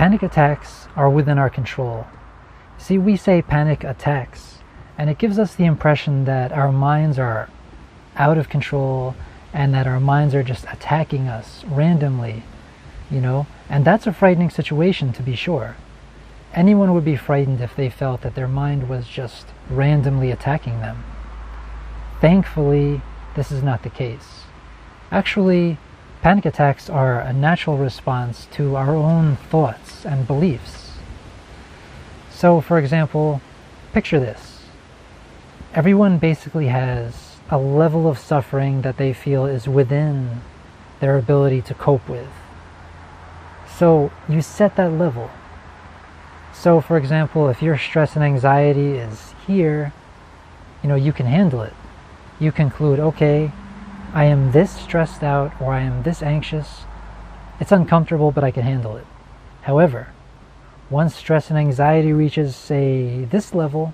Panic attacks are within our control. See, we say panic attacks, and it gives us the impression that our minds are out of control and that our minds are just attacking us randomly, and that's a frightening situation, to be sure. Anyone would be frightened if they felt that their mind was just randomly attacking them. Thankfully, this is not the case. Actually, panic attacks are a natural response to our own thoughts and beliefs. So, for example, picture this. Everyone basically has a level of suffering that they feel is within their ability to cope with. So, you set that level. So, for example, if your stress and anxiety is here, you can handle it. You conclude, okay, I am this stressed out or I am this anxious. It's uncomfortable, but I can handle it. However, once stress and anxiety reaches, say, this level,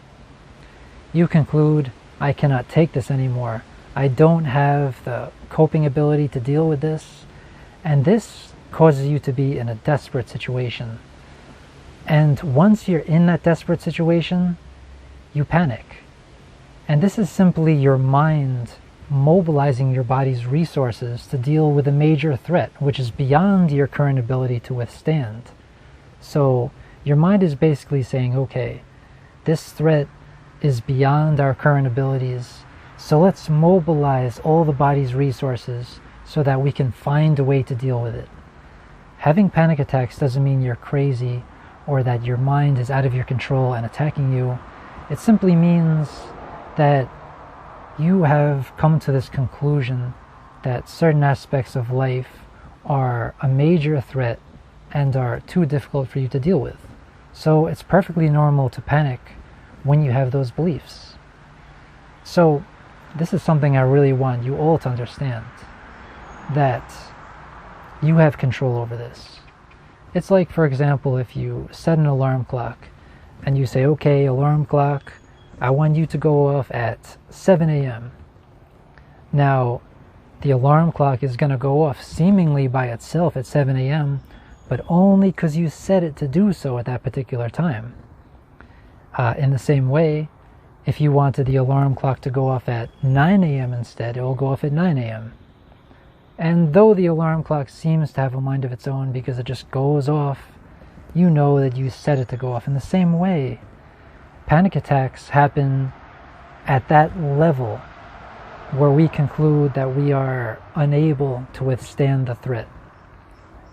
you conclude, I cannot take this anymore. I don't have the coping ability to deal with this. And this causes you to be in a desperate situation. And once you're in that desperate situation, you panic. And this is simply your mind mobilizing your body's resources to deal with a major threat, which is beyond your current ability to withstand. So your mind is basically saying, okay, this threat is beyond our current abilities, so let's mobilize all the body's resources so that we can find a way to deal with it. Having panic attacks doesn't mean you're crazy or that your mind is out of your control and attacking you. It simply means that you have come to this conclusion that certain aspects of life are a major threat and are too difficult for you to deal with. So it's perfectly normal to panic when you have those beliefs. So this is something I really want you all to understand, that you have control over this. It's like, for example, if you set an alarm clock and you say, okay, alarm clock, I want you to go off at 7 a.m. Now, the alarm clock is going to go off seemingly by itself at 7 a.m., but only because you set it to do so at that particular time. In the same way, if you wanted the alarm clock to go off at 9 a.m. instead, it will go off at 9 a.m. And though the alarm clock seems to have a mind of its own because it just goes off, you know that you set it to go off. In the same way, panic attacks happen at that level where we conclude that we are unable to withstand the threat.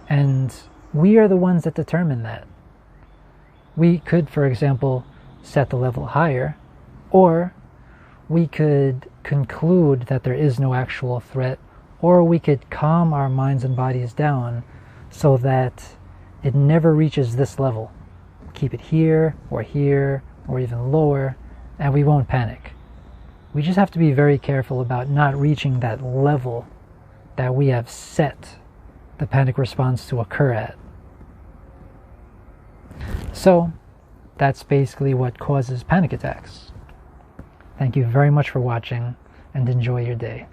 And we are the ones that determine that. We could, for example, set the level higher, or we could conclude that there is no actual threat, or we could calm our minds and bodies down so that it never reaches this level. Keep it here, or even lower, and we won't panic. We just have to be very careful about not reaching that level that we have set the panic response to occur at. So, that's basically what causes panic attacks. Thank you very much for watching, and enjoy your day.